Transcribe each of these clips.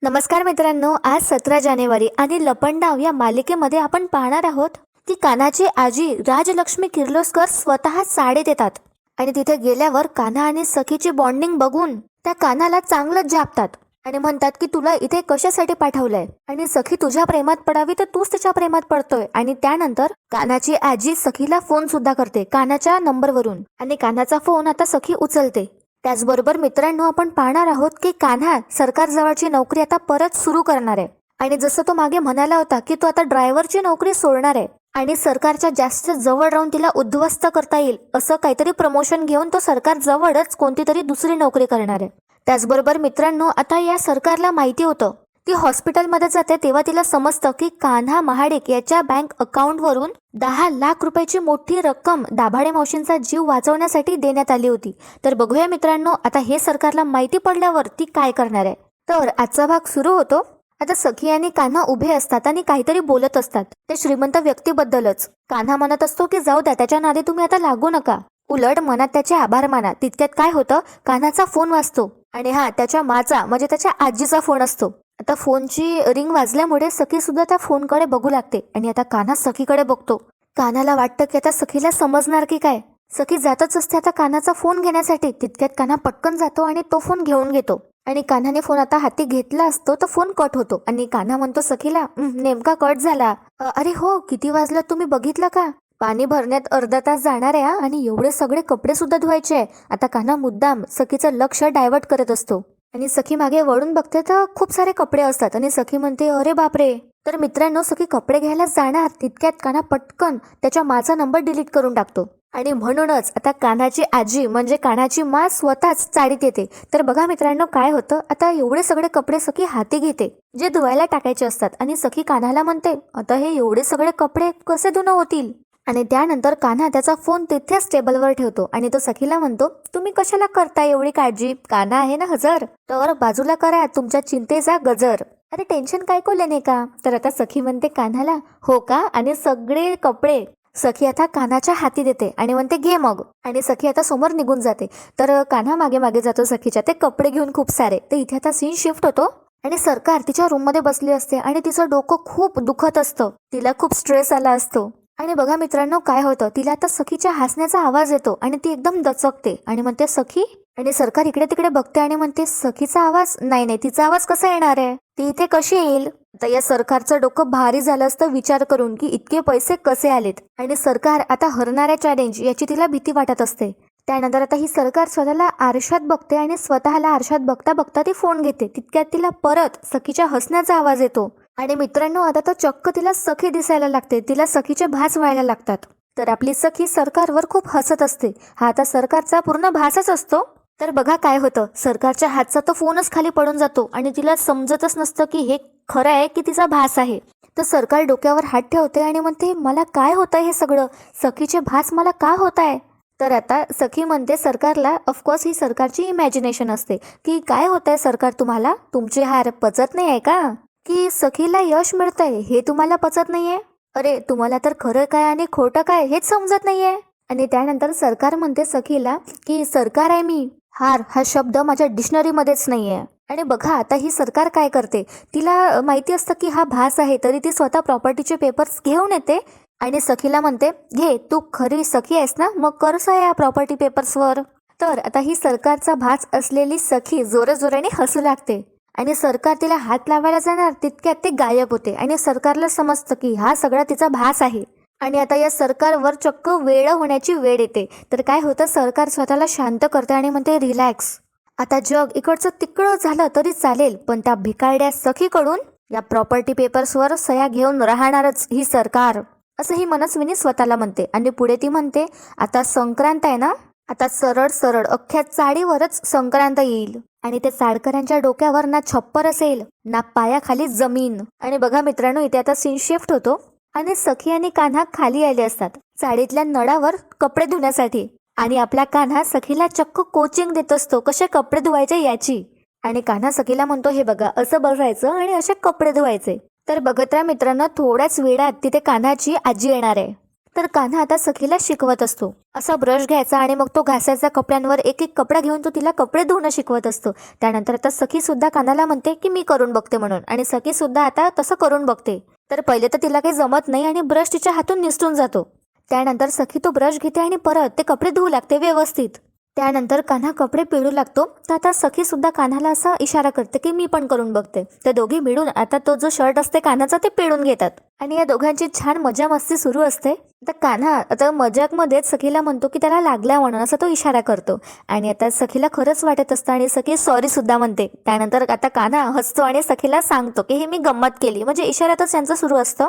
नमस्कार मित्रांनो, आज 17 जानेवारी आणि लपंडाव या मालिकेमध्ये आपण पाहणार आहोत की कान्हाची आजी राजलक्ष्मी किर्लोस्कर स्वतः साडी देतात आणि तिथे गेल्यावर कान्हा आणि सखीची बॉन्डिंग बघून त्या कान्हाला चांगलंच झापतात आणि म्हणतात की तुला इथे कशासाठी पाठवलंय आणि सखी तुझ्या प्रेमात पडावी तर तूच तिच्या प्रेमात पडतोय. आणि त्यानंतर कान्हाची आजी सखीला फोन सुद्धा करते कान्हाच्या नंबरवरून आणि कान्हाचा फोन आता सखी उचलते. त्याचबरोबर मित्रांनो, आपण पाहणार आहोत की कान्हा सरकार जवळची नोकरी आता परत सुरू करणार आहे आणि जसं तो मागे म्हणाला होता की तो आता ड्रायव्हरची नोकरी सोडणार आहे आणि सरकारच्या जास्त जवळ राहून तिला उद्ध्वस्त करता येईल असं काहीतरी प्रमोशन घेऊन तो सरकार जवळच कोणती तरी दुसरी नोकरी करणार आहे. त्याचबरोबर मित्रांनो, आता या सरकारला माहिती होतं ती हॉस्पिटलमध्ये जाते तेव्हा तिला समजतं की कान्हा महाडिक याच्या बँक अकाउंटवरून 10 लाख रुपयाची मोठी रक्कम दाभाडे मावशींचा जीव वाचवण्यासाठी देण्यात आली होती. तर बघूया मित्रांनो, आता हे सरकारला माहिती पडल्यावर ती काय करणार आहे. तर आजचा भाग सुरू होतो. आता सखी आणि कान्हा उभे असतात आणि काहीतरी बोलत असतात ते श्रीमंत व्यक्तीबद्दलच. कान्हा म्हणत असतो की जाऊ द्या, त्याच्या नादी तुम्ही आता लागू नका. उलट मनात त्याचे आभार माना. तितक्यात काय होतं, कान्हाचा फोन वाजतो आणि त्याच्या माचा म्हणजे त्याच्या आजीचा फोन असतो. आता फोनची रिंग वाजल्यामुळे सखी सुद्धा त्या फोनकडे बघू लागते आणि आता कान्हा सखीकडे बघतो. कान्हाला वाटतं की आता सखीला समजणार की काय. सखी जातच असते आता कान्हाचा फोन घेण्यासाठी. तितक्यात कान्हा पटकन जातो आणि तो फोन घेऊन घेतो आणि कान्हाने फोन आता हाती घेतला असतो तर फोन कट होतो आणि कान्हा म्हणतो सखीला, नेमका कट झाला. अरे हो, किती वाजलं तुम्ही बघितलं का? पाणी भरण्यात अर्धा तास जाणार आहे आणि एवढे सगळे कपडे सुद्धा धुवायचे. आता कान्हा मुद्दाम सखीचं लक्ष डायव्हर्ट करत असतो आणि सखी मागे वळून बघते तर खूप सारे कपडे असतात आणि सखी म्हणते अरे बापरे. तर मित्रांनो, सखी कपडे घ्यायला जाणार तितक्यात कान्हा पटकन त्याच्या माचा नंबर डिलीट करून टाकतो आणि म्हणूनच आता कान्हाची आजी म्हणजे कान्हाची मा स्वतःच चाळीत येते. तर बघा मित्रांनो, काय होतं, आता एवढे सगळे कपडे सखी हाती घेते जे धुवायला टाकायचे असतात आणि सखी कान्हाला म्हणते आता हे एवढे सगळे कपडे कसे धुणं होतील. आणि त्यानंतर कान्हा त्याचा फोन तिथेच टेबलवर ठेवतो आणि तो सखीला म्हणतो तुम्ही कशाला करताय एवढी काळजी, कान्हा आहे ना हजर, तर बाजूला करा तुमच्या चिंतेचा गजर. अरे टेन्शन काय कोले नाही का. तर आता सखी म्हणते कान्हाला हो का, आणि सगळे कपडे सखी आता कान्हाच्या हाती देते आणि म्हणते घे मग. आणि सखी आता समोर निघून जाते तर कान्हा मागे मागे जातो सखीच्या ते कपडे घेऊन खूप सारे. तर इथे आता सीन शिफ्ट होतो आणि सरकार तिच्या रूम मध्ये बसली असते आणि तिचं डोकं खूप दुखत असतं. तिला खूप स्ट्रेस आला असतो आणि बघा मित्रांनो, काय होतं, तिला आता सखीच्या हसण्याचा आवाज येतो आणि ती एकदम दचकते आणि म्हणते सखी. आणि सरकार इकडे तिकडे बघते आणि म्हणते सखीचा आवाज नाही, तिचा आवाज कसा येणार आहे, ती इथे कशी येईल. आता या सरकारचं डोकं भारी झालं असतं विचार करून की इतके पैसे कसे आलेत आणि सरकार आता हरणाऱ्या चॅलेंज याची तिला भीती वाटत असते. त्यानंतर आता ही सरकार स्वतःला आरशात बघते आणि स्वतःला आरशात बघता बघता ती फोन घेते. तितक्यात तिला परत सखीच्या हसण्याचा आवाज येतो आणि मित्रांनो, आता तर चक्क तिला सखी दिसायला लागते, तिला सखीचे भास व्हायला लागतात. तर आपली सखी सरकारवर खूप हसत असते. हा आता सरकारचा पूर्ण भासच असतो. तर बघा काय होतं, सरकारच्या हातचा तो फोनच खाली पडून जातो आणि तिला समजतच नसतं की हे खरं आहे की तिचा भास आहे. तर सरकार डोक्यावर हात ठेवते आणि म्हणते मला काय होतंय हे सगळं, सखीचे भास मला का होत आहे. तर आता सखी म्हणते सरकारला, ऑफकोर्स ही सरकारची इमॅजिनेशन असते की काय होतंय सरकार, तुम्हाला तुमची हार पचत नाही आहे का, की सखीला यश मिळतंय हे तुम्हाला पचत नाहीये. अरे तुम्हाला तर खरं काय आणि खोटं काय हेच समजत नाहीये. आणि त्यानंतर सरकार म्हणते सखीला की सरकार आहे मी, हार हा शब्द माझ्या डिक्शनरीमध्येच नाहीये. आणि बघा आता ही सरकार काय करते, तिला माहिती असतं की हा भास आहे तरी ती स्वतः प्रॉपर्टीचे पेपर्स घेऊन येते आणि सखीला म्हणते घे, तू खरी सखी आहेस ना, मग कर सह्या या प्रॉपर्टी पेपर्सवर. तर आता ही सरकारचा भास असलेली सखी जोराजोराने हसू लागते आणि सरकार तिला हात लावायला जाणार तितक्यात ते गायब होते आणि सरकारला समजतं की हा सगळा तिचा भास आहे. आणि आता या सरकारवर चक्क वेळ होण्याची वेळ येते. तर काय होतं, सरकार स्वतःला शांत करते आणि म्हणते रिलॅक्स, आता जग इकडचं तिकडं झालं तरी चालेल पण त्या भिकारड्या सखीकडून या प्रॉपर्टी पेपर्सवर सह्या घेऊन राहणारच ही सरकार, असं ही मनस्विनी स्वतःला म्हणते. आणि पुढे ती म्हणते आता संक्रांत आहे ना, आता सरळ सरळ अख्ख्या चाळीवरच संक्रांत येईल आणि ते साडकऱ्यांच्या डोक्यावर ना छप्पर असेल ना पायाखाली जमीन. आणि बघा मित्रांनो, इथे आता सीन शिफ्ट होतो आणि सखी आणि कान्हा खाली आले असतात चाळीतल्या नळावर कपडे धुण्यासाठी आणि आपला कान्हा सखीला चक्क कोचिंग देत असतो कसे कपडे धुवायचे याची. आणि कान्हा सखीला म्हणतो हे बघा असं बसायचं आणि असे कपडे धुवायचे. तर बघत राहा मित्रांनो, थोड्याच वेळात तिथे कान्हाची आजी येणार आहे. तर कान्हा आता सखीला शिकवत असतो. असा ब्रश घ्यायचा आणि मग तो घासायचा कपड्यांवर, एक एक कपडा घेऊन तो तिला कपडे धुणं शिकवत असतो. त्यानंतर आता सखी सुद्धा कान्हाला म्हणते की मी करून बघते म्हणून, आणि सखी सुद्धा आता तसं करून बघते. तर पहिले तर तिला काही जमत नाही आणि ब्रश तिच्या हातून निसटून जातो. त्यानंतर सखी तो ब्रश घेते आणि परत ते कपडे धुवू लागते व्यवस्थित. त्यानंतर कान्हा कपडे पिळू लागतो. तर आता सखी सुद्धा कान्हाला असा इशारा करते की मी पण करून बघते. तर दोघे मिळून आता तो जो शर्ट असते कान्हाचा ते पिळून घेतात आणि या दोघांची छान मजा मस्ती सुरू असते. आता कान्हा आता मजाकमध्येच सखीला म्हणतो की त्याला लागला म्हणून, असा तो इशारा करतो. आणि आता सखीला खरंच वाटत असतं आणि सखी सॉरी सुद्धा म्हणते. त्यानंतर आता कान्हा हसतो आणि सखीला सांगतो की हे मी गंमत केली, म्हणजे इशाऱ्यातच त्यांचं सुरू असतं.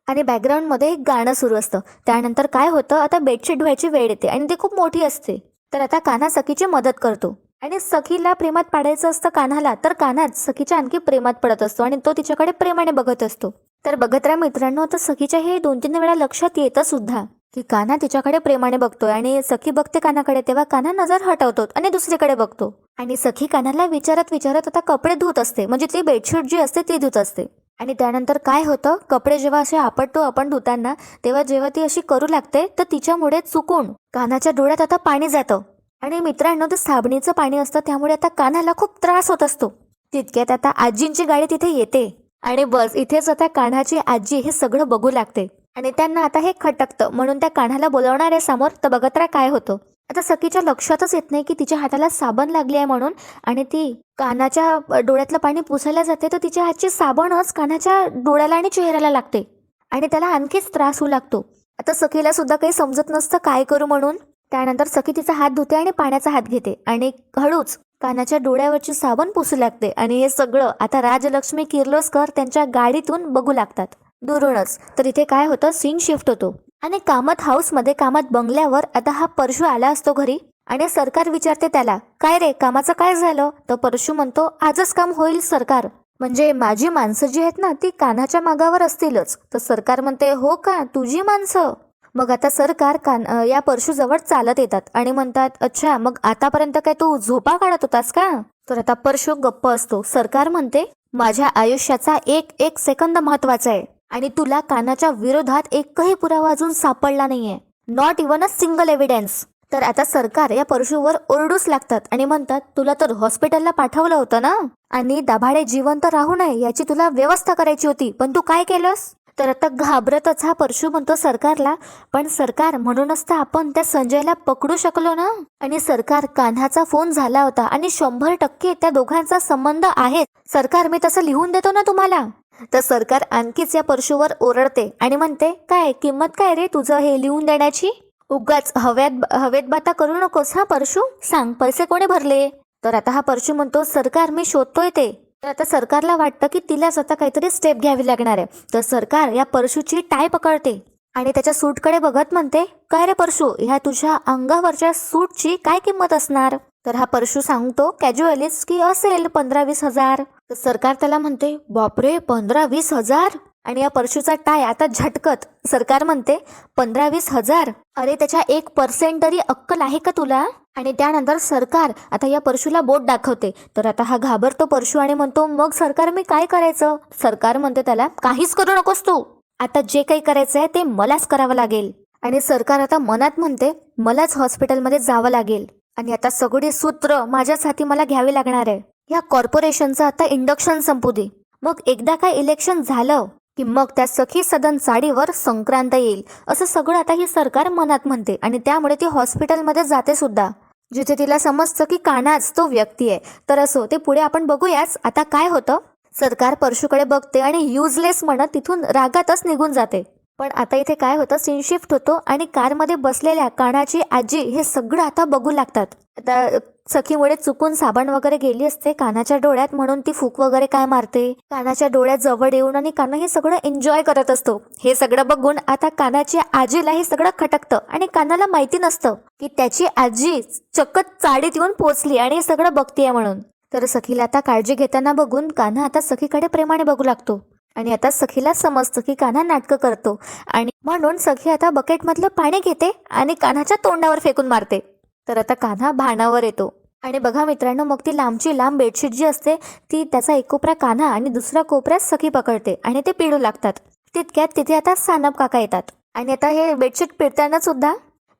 आणि बॅकग्राऊंडमध्ये एक गाणं सुरू असतं. त्यानंतर काय होतं, आता बेडशीट धुवायची वेळ येते आणि ती खूप मोठी असते. तर आता कान्हा सखीची मदत करतो आणि सखीला प्रेमात पाडायचं असतं कान्हाला. तर कान्हाच सखीच्या आणखी प्रेमात पडत असतो आणि तो तिच्याकडे प्रेमाने बघत असतो. तर बघत राहा मित्रांनो, आता सखीच्या हे 2-3 वेळा लक्षात येतं सुद्धा की कान्हा तिच्याकडे प्रेमाने बघतोय आणि सखी बघते कान्हाकडे, तेव्हा कान्हा नजर हटवतो आणि दुसरीकडे बघतो. आणि सखी कान्हाला विचारत विचारत आता कपडे धुत असते, म्हणजे ती बेडशीट जी असते ती धुत असते. आणि त्यानंतर काय होतं, कपडे जेव्हा असे आपटतो आपण धुताना, तेव्हा जेव्हा ती अशी करू लागते तर तिच्यामुळे चुकून कान्हाच्या डोळ्यात आता पाणी जातं. आणि मित्रांनो, ते साबणीचं पाणी असतं, त्यामुळे आता कान्हाला खूप त्रास होत असतो. तितक्यात आता आजींची गाडी तिथे येते आणि बस इथेच आता कान्हाची आजी हे सगळं बघू लागते आणि त्यांना आता हे खटकतं, म्हणून त्या कान्हाला बोलवणार आहे समोर. तर बघत राहा काय होतं. आता सखीच्या लक्षातच येत नाही की तिच्या हाताला साबण लागली आहे म्हणून, आणि ती कान्हाच्या डोळ्यातलं पाणी पुसायला जाते तर तिच्या हातची साबणच कान्हाच्या डोळ्याला आणि चेहऱ्याला लागते आणि त्याला आणखीच त्रास होऊ लागतो. आता सखीला सुद्धा काही समजत नसतं काय करू म्हणून. त्यानंतर सखी तिचा हात धुते आणि पाण्याचा हात घेते आणि हळूच कान्हाच्या डोळ्यावरची साबण पुसू लागते. आणि हे सगळं आता राजलक्ष्मी किर्लोस्कर त्यांच्या गाडीतून बघू लागतात दुरूनच. तर इथे काय होतं, सीन शिफ्ट होतो आणि कामत हाऊसमध्ये, कामत बंगल्यावर आता हा परशू आला असतो घरी. आणि सरकार विचारते त्याला, काय रे कामाचं काय झालं? तर परशू म्हणतो, आजच काम होईल सरकार, म्हणजे माझी माणसं जी आहेत ना ती कान्हाच्या मागावर असतीलच. तर सरकार म्हणते, हो का, तुझी माणसं? मग आता सरकार या परशूजवळ चालत येतात आणि म्हणतात, अच्छा मग आतापर्यंत काय तू झोपा काढत होतास का? तर आता परशू गप्प असतो. सरकार म्हणते, माझ्या आयुष्याचा एक एक सेकंद महत्वाचा आहे आणि तुला कान्हाच्या विरोधात एकही पुरावा अजून सापडला नाहीये, not even a single evidence. तर आता सरकार या परशूवर ओरडूच लागतात आणि म्हणतात, तुला तर हॉस्पिटलला पाठवलं होतं ना, आणि दाभाडे जिवंत राहू नये याची तुला व्यवस्था करायची होती, पण तू काय केलंस? तर आता घाबरतच हा परशू म्हणतो सरकारला, पण सरकार म्हणूनच तर आपण त्या संजयला पकडू शकलो ना. आणि सरकार, कान्हाचा फोन झाला होता आणि 100% त्या दोघांचा संबंध आहे सरकार, मी तसं लिहून देतो ना तुम्हाला. तर सरकार आणखीच या परशूवर ओरडते आणि म्हणते, काय किंमत काय रे तुझं हे लिहून देण्याची? उगाच हवेत बाता करू नकोस हा परशू, सांग पैसे कोणी भरले? तर आता हा परशू म्हणतो, सरकार मी शोधतोय ते. तर आता सरकारला वाटतं की तिलाच आता काहीतरी स्टेप घ्यावी लागणार आहे. तर सरकार या परशूची टाय पकडते आणि त्याच्या सूटकडे बघत म्हणते, काय रे परशू, ह्या तुझ्या अंगावरच्या सूटची काय किंमत असणार? तर हा परशू सांगतो कॅज्युअलीच की असेल 15-20 हजार. तर सरकार त्याला म्हणते, बापरे 15-20 हजार? आणि या परशूचा टाय आता झटकत सरकार म्हणते, 15-20 हजार? अरे त्याच्या 1% तरी अक्कल आहे का तुला? आणि त्यानंतर सरकार आता या परशूला बोट दाखवते. तर आता हा घाबरतो परशू आणि म्हणतो, मग सरकार मी काय करायचं? सरकार म्हणते त्याला, काहीच करू नकोस तू, आता जे काही करायचंय ते मलाच करावं लागेल. आणि सरकार आता मनात म्हणते, मलाच हॉस्पिटलमध्ये जावं लागेल आणि आता सगळी सूत्र माझ्याच हाती मला घ्यावी लागणार आहे. या कॉर्पोरेशनचं आता इंडक्शन संपू दे, मग एकदा काय इलेक्शन झालं की मग त्या सखी सदन साडीवर संक्रांत येईल, असं सगळं आता ही सरकार मनात म्हणते. आणि त्यामुळे ती हॉस्पिटलमध्ये जाते सुद्धा, जिथे तिला समजतं की कान्हाच तो व्यक्ती आहे. तर असो, ते पुढे आपण बघूयाच. आता काय होतं, सरकार परशूकडे बघते आणि युजलेस म्हणत तिथून रागातच निघून जाते. पण आता इथे काय होतं, सीन शिफ्ट होतो आणि कारमध्ये बसलेल्या कान्हाची आजी हे सगळं आता बघू लागतात. आता सखीमुळे चुकून साबण वगैरे गेली असते कान्हाच्या डोळ्यात, म्हणून ती फूक वगैरे काय मारते कान्हाच्या डोळ्यात जवळ येऊन, आणि कान्हा हे सगळं एन्जॉय करत असतो. हे सगळं बघून आता कान्हाच्या आजीला हे सगळं खटकतं आणि कान्हाला माहिती नसतं की त्याची आजी चक्क चाळीत येऊन पोचली आणि हे सगळं बघतीये म्हणून. तर सखीला आता काळजी घेताना बघून कान्हा आता सखीकडे प्रेमाने बघू लागतो आणि आता सखीला समजतं की कान्हा नाटकं करतो, आणि म्हणून सखी आता बकेटमधलं पाणी घेते आणि कान्हाच्या तोंडावर फेकून मारते. तर आता कान्हा भानावर येतो आणि बघा मित्रांनो, मग ती लांबची लांब बेडशीट जी असते ती त्याचा एक कोपरा कान्हा आणि दुसऱ्या कोपऱ्यात सखी पकडते आणि ते पिळू लागतात. तितक्यात तिथे आता सानप काका येतात आणि आता हे बेडशीट पिळताना सुद्धा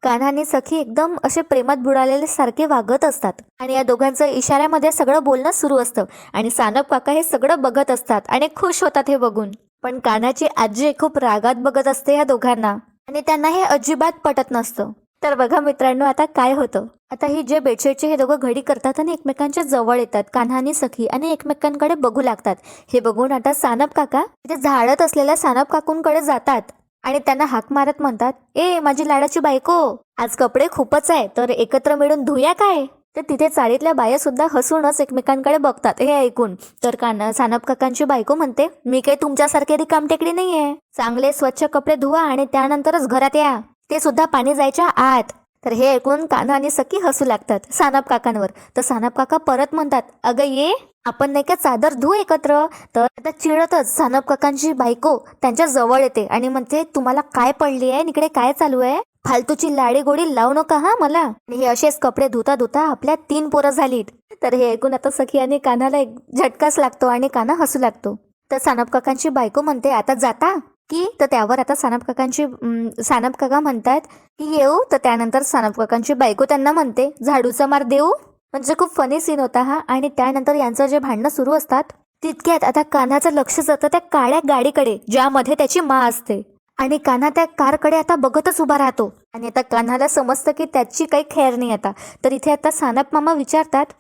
कान्हा आणि सखी एकदम असे प्रेमात बुडालेले सारखे वागत असतात आणि या दोघांचं इशाऱ्यामध्ये सगळं बोलणं सुरू असतं आणि सानप काका हे सगळं बघत असतात आणि खुश होतात हे बघून. पण कान्हाची आजी खूप रागात बघत असते या दोघांना आणि त्यांना हे अजिबात पटत नसतं. तर बघा मित्रांनो, आता काय होतं, आता ही जे बेडशीटचे हे दोघं घडी करतात आणि एकमेकांच्या जवळ येतात कान्हा आणि सखी आणि एकमेकांकडे बघू लागतात. हे बघून आता सानप काका तिथे झाडत असलेल्या सानप काकूंकडे जातात आणि त्यांना हाक मारत म्हणतात, ए माझी लाडाची बायको, आज कपडे खूपच आहे तर एकत्र मिळून धुया काय. तर तिथे चाळीतल्या बाया सुद्धा हसूनच एकमेकांकडे बघतात हे ऐकून. तर सानप काकांची बायको म्हणते, मी काही तुमच्यासारखे रिकामटेकडी नाहीये, चांगले स्वच्छ कपडे धुवा आणि त्यानंतरच घरात या, ते सुद्धा पाणी जायच्या आत. तर हे ऐकून कान्हा आणि सखी हसू लागतात सानप काकांवर. तर सानप काका परत म्हणतात, अगं ये, आपण नाही का चादर धुऊ एकत्र. तर आता चिडतच सानप काकांची बायको त्यांच्या जवळ येते आणि म्हणते, तुम्हाला काय पडली आहे, इकडे काय चालू आहे, फालतूची लाडी गोडी लावू नका हा मला. आणि हे असेच कपडे धुता धुता आपल्या 3 पोरं झालीत. तर हे ऐकून आता सखी आणि कान्हाला एक झटकाच लागतो आणि कान्हा हसू लागतो. तर सानप काकांची बायको म्हणते, आता जाता की. तर त्यावर आता सानप काका म्हणतात की येऊ. तर त्यानंतर सानप काकांची बायको त्यांना म्हणते, झाडूचा मार देऊ. म्हणजे खूप फनी सीन होता हा. आणि त्यानंतर यांचं जे भांडणं सुरू असतात तितक्यात आता कान्हाचं लक्ष जातं त्या काळ्या गाडीकडे ज्यामध्ये त्याची माँ असते आणि कान्हा त्या कारकडे आता बघतच उभा राहतो आणि आता कान्हाला समजतं की त्याची काही खैर नाही आता. तर इथे आता सानप मामा विचारतात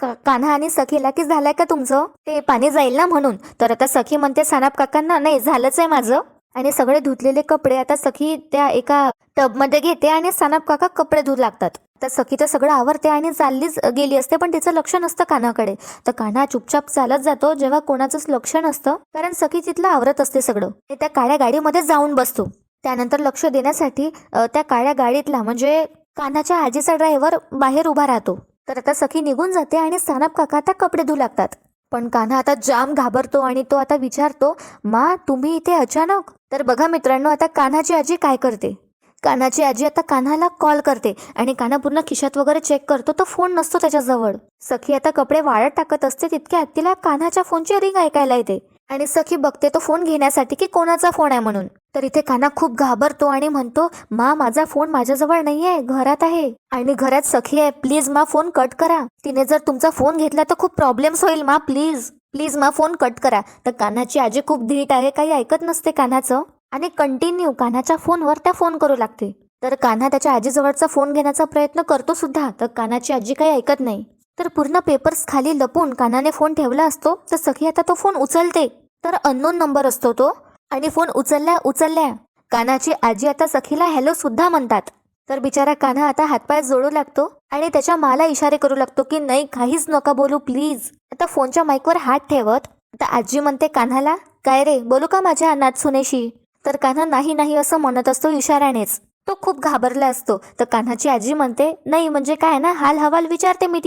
कान्हा आणि सखीला की झालंय का तुमचं, ते पाणी जाईल ना म्हणून. तर आता सखी म्हणते सानप काकांना, नाही झालंच आहे माझं. आणि सगळे धुतलेले कपडे आता सखी त्या एका टबमध्ये घेते आणि सानप काका कपडे धुवू लागतात. तर सखी तर सगळं आवरते आणि चाललीच गेली असते पण तिचं लक्ष नसतं कान्हाकडे. तर कान्हा चुपचाप चालत जातो जेव्हा कोणाचंच लक्ष नसतं, कारण सखी तिथलं आवरत असते सगळं. ते त्या काळ्या गाडीमध्ये जाऊन बसतो. त्यानंतर लक्ष देण्यासाठी त्या काळ्या गाडीतला म्हणजे कान्हाच्या आजीचा ड्रायव्हर बाहेर उभा राहतो. तर आता सखी निघून जाते आणि सानप काका आता कपडे धुवू लागतात. पण कान्हा आता जाम घाबरतो आणि तो आता विचारतो, मा तुम्ही इथे अचानक. तर बघा मित्रांनो, आता कान्हाची आजी काय करते, कान्हाची आजी आता कान्हाला कॉल करते आणि कान्हा पूर्ण खिशात वगैरे चेक करतो, तो फोन नसतो त्याच्याजवळ. सखी आता कपडे वाळत टाकत असते तितक्यात तिला कान्हाच्या फोनची रिंग ऐकायला येते आणि सखी बघते तो फोन घेण्यासाठी की कोणाचा फोन आहे म्हणून. तर इथे कान्हा खूप घाबरतो आणि म्हणतो, मा माझा फोन माझ्याजवळ नाहीये, घरात आहे आणि घरात सखी आहे, प्लीज मा फोन कट करा, तिने जर तुमचा फोन घेतला तर खूप प्रॉब्लेम्स होईल मा, प्लीज प्लीज मा फोन कट करा. तर कान्हाची आजी खूप धीट आहे, काही ऐकत नसते कान्हाचं आणि कंटिन्यू कान्हाच्या फोनवर त्या फोन करू लागते. तर कान्हा त्याच्या आजीजवळचा फोन घेण्याचा प्रयत्न करतो सुद्धा, तर कान्हाची आजी काही ऐकत नाही. तर पूर्ण पेपर्स खाली लपून कान्हाने फोन ठेवला असतो. तर सखी आता तो फोन उचलते, तर अननोन नंबर असतो तो आणि फोन उचलल्या कान्हाची आजी आता सखीला हॅलो सुद्धा म्हणतात. तर बिचारा कान्हा आता हातपाय जोडू लागतो आणि त्याच्या माला इशारे करू लागतो की नाही काहीच नका बोलू प्लीज. आता फोनच्या माईकवर हात ठेवत आता आजी म्हणते कान्हाला, काय रे बोलू का माझ्या नात सुनेशी. तर कान्हा नाही नाही असं म्हणत असतो इशाऱ्यानेच. तो खूप घाबरला असतो. तर कान्हाची आजी म्हणते, नाही म्हणजे काय ना, हाल हवाल विचारते मी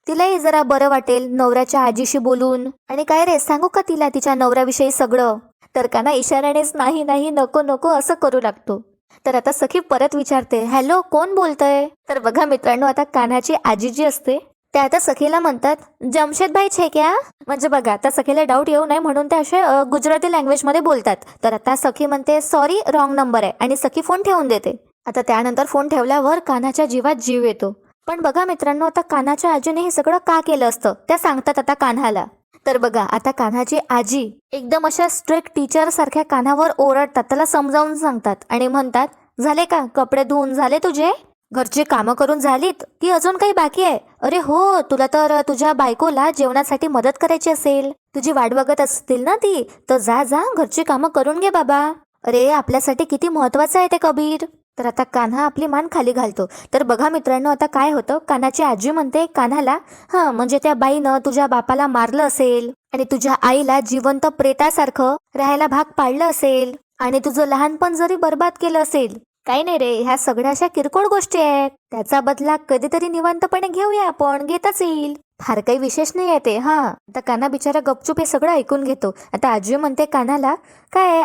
तिलाही जरा बरं वाटेल नवऱ्याच्या आजीशी बोलून. आणि काय रे सांगू का तिला तिच्या नवऱ्याविषयी सगळं. तर कान्हा इशाऱ्यानेच नाही नाही नको नको असं करू लागतो. तर आता सखी परत विचारते, हॅलो कोण बोलतय. तर बघा मित्रांनो, आता कान्हाची आजी जी असते त्या आता सखीला म्हणतात, जमशेद भाई छे क्या. म्हणजे बघा आता सखीला डाऊट येऊ नये म्हणून ते असे गुजराती लँग्वेजमध्ये बोलतात. तर आता सखी म्हणते सॉरी रॉंग नंबर आहे आणि सखी फोन ठेवून देते. आता त्यानंतर फोन ठेवल्यावर कान्हाच्या जीवात जीव येतो. पण बघा मित्रांनो, आता कान्हाच्या आजीने हे सगळं का केलं असतं त्या सांगतात आता कान्हाला. तर बघा आता कान्हाची आजी एकदम अशा स्ट्रिक्ट टीचर सारख्या कान्हावर ओरडतात, त्याला समजावून सांगतात आणि म्हणतात, झाले का कपडे धुवून झाले तुझे, घरची कामं करून झालीत की अजून काही बाकी आहे. अरे हो, तुला तर तुझ्या बायकोला जेवणासाठी मदत करायची असेल, तुझी वाट बघत असतील ना ती, तर जा जा घरची कामं करून घे बाबा. अरे आपल्यासाठी किती महत्वाचं आहे ते कबीर. तर आता कान्हा आपली मान खाली घालतो. तर बघा मित्रांनो, आता काय होतं, कान्हाची आजी म्हणते कान्हाला, हा म्हणजे त्या बाईनं तुझ्या बापाला मारलं असेल आणि तुझ्या आईला जिवंत प्रेतासारखं राहायला भाग पाडलं असेल आणि तुझं लहानपण जरी बर्बाद केलं असेल. काही नाही रे, ह्या सगळ्या अशा किरकोळ गोष्टी आहेत, त्याचा बदला कधीतरी निवांतपणे घेऊया, आपण घेताच येईल, फार काही विशेष नाही आहे ते. हा आता कान्हा बिचारा गपचूप हे सगळं ऐकून घेतो. आता आजी म्हणते कान्हाला, काय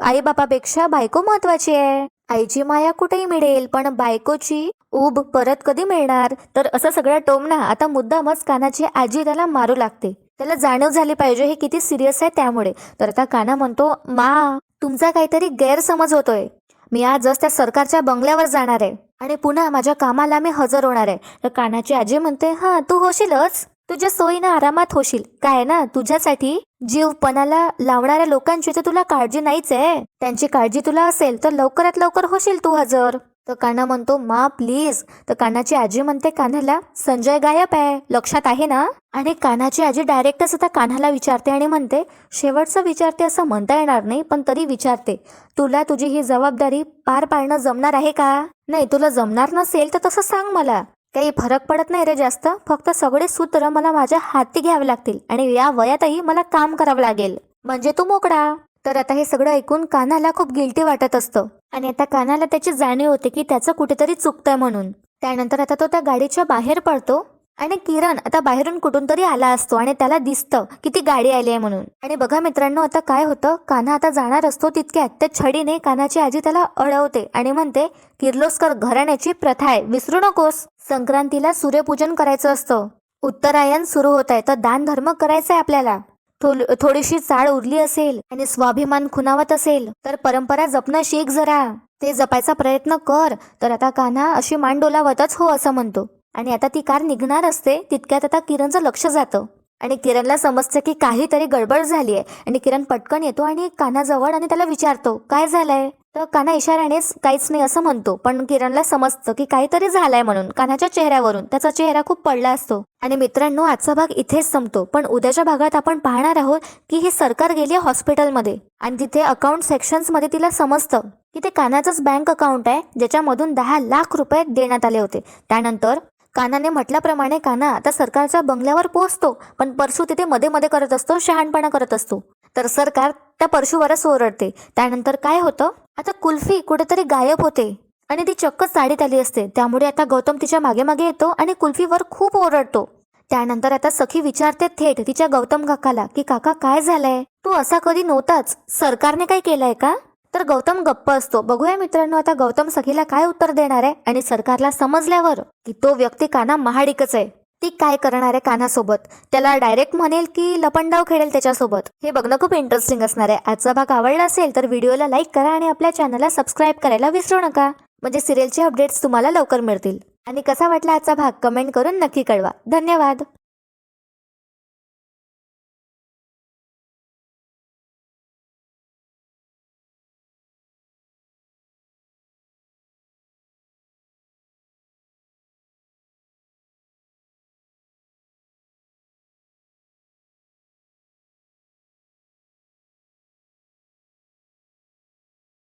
आई बापापेक्षा बायको महत्वाची आहे, आईची माया कुठेही मिळेल पण बायकोची ऊब परत कधी मिळणार. तर असं सगळं टोमणा आता मुद्दामच कान्हाची आजी त्याला मारू लागते. त्याला जाणीव झाली पाहिजे हे किती सिरियस आहे त्यामुळे. तर आता कान्हा म्हणतो, मा तुमचा काहीतरी गैरसमज होतोय, मी आजच त्या सरकारच्या बंगल्यावर जाणार आहे आणि पुन्हा माझ्या कामाला मी हजर होणार आहे. तर कानाची आजी म्हणते, हा तू होशीलच, तुझ्या सोयीनं आरामात होशील. काय ना, तुझ्यासाठी जीव पणाला लावणाऱ्या लोकांची तर तुला काळजी नाहीच आहे. त्यांची काळजी तुला असेल तर लवकरात लवकर होशील तू हजर. तर कान्हा म्हणतो, मा प्लीज. तर कान्हाची आजी म्हणते कान्हाला, संजय गायब आहे, लक्षात आहे ना? आणि कान्हाची आजी डायरेक्टच आता कान्हाला विचारते आणि म्हणते, शेवटचं विचारते असं म्हणता येणार नाही, पण तरी विचारते, तुला तुझी ही जबाबदारी पार पाडणं जमणार आहे का? नाही, तुला जमणार नसेल तर तसं सांग मला. काही फरक पडत नाही रे जास्त, फक्त सगळे सूत्र मला माझ्या हाती घ्यावे लागतील आणि या वयातही मला काम करावं लागेल, म्हणजे तू मोकळा. तर आता हे सगळं ऐकून कान्हाला खूप गिल्टी वाटत असतं आणि आता कान्हाला त्याची जाणीव होते की त्याचं कुठेतरी चुकतंय म्हणून. त्यानंतर आता तो त्या गाडीच्या बाहेर पडतो आणि किरण आता बाहेरून कुठून तरी आला असतो आणि त्याला दिसतं की ती गाडी आली आहे म्हणून. आणि बघा मित्रांनो, आता काय होतं, कान्हा आता जाणार असतो तितक्यात त्या छडीने कान्हाची आजी त्याला अडवते आणि म्हणते, किर्लोस्कर घराण्याची प्रथा आहे, विसरू नकोस. संक्रांतीला सूर्यपूजन करायचं असतं, उत्तरायण सुरू होत आहे, तर दान धर्म करायचा आहे आपल्याला. थोडीशी चाळ उरली असेल आणि स्वाभिमान खुणावत असेल तर परंपरा जपणं शिक जरा, ते जपायचा प्रयत्न कर. तर आता कान्हा अशी मान डोलावतच हो असं म्हणतो. आणि आता ती कार निघणार असते तितक्यात आता किरणचं लक्ष जातं आणि किरणला समजतं की काहीतरी गडबड झाली आहे. आणि किरण पटकन येतो आणि कान्हाजवळ आणि त्याला विचारतो, काय झालंय? तर कान्हा इशाऱ्यानेच काहीच नाही असं म्हणतो, पण किरणला समजतं की काहीतरी झालंय म्हणून. कान्हाच्या चेहऱ्यावरून त्याचा चेहरा खूप पडला असतो. आणि मित्रांनो, आजचा भाग इथेच संपतो, पण उद्याच्या भागात आपण पाहणार आहोत की ही सरकार गेली हॉस्पिटलमध्ये आणि तिथे अकाउंट सेक्शन्स मध्ये तिला समजतं की ते कान्हाचंच बँक अकाउंट आहे ज्याच्यामधून 10 लाख रुपये देण्यात आले होते. त्यानंतर कान्हाने म्हटल्याप्रमाणे कान्हा आता सरकारच्या बंगल्यावर पोहोचतो, पण परशू तिथे मध्ये मध्ये करत असतो, शहाणपणा करत असतो. तर सरकार त्या परशूवरच ओरडते. त्यानंतर काय होतं, आता कुल्फी कुठेतरी गायब होते आणि ती चक्क साडीत आली असते. त्यामुळे आता गौतम तिच्या मागे मागे येतो आणि कुल्फीवर खूप ओरडतो. त्यानंतर आता सखी विचारते थेट तिच्या गौतम काकाला की काका काय झालंय, तू असा कधी नव्हताच, सरकारने काय केलंय का? तर गौतम गप्प असतो. बघूया मित्रांनो आता गौतम सखीला काय उत्तर देणार आहे आणि सरकारला समजल्यावर की तो व्यक्ती कान्हा महाडिकच आहे, ती काय करणार आहे कान्हासोबत, त्याला डायरेक्ट म्हणेल की लपंडाव खेळेल त्याच्यासोबत, हे बघणं खूप इंटरेस्टिंग असणार आहे. आजचा भाग आवडला असेल तर व्हिडिओला लाईक करा आणि आपल्या चॅनलला सबस्क्राईब करायला विसरू नका, म्हणजे सिरियलचे अपडेट्स तुम्हाला लवकर मिळतील. आणि कसा वाटला आजचा भाग कमेंट करून नक्की कळवा. धन्यवाद.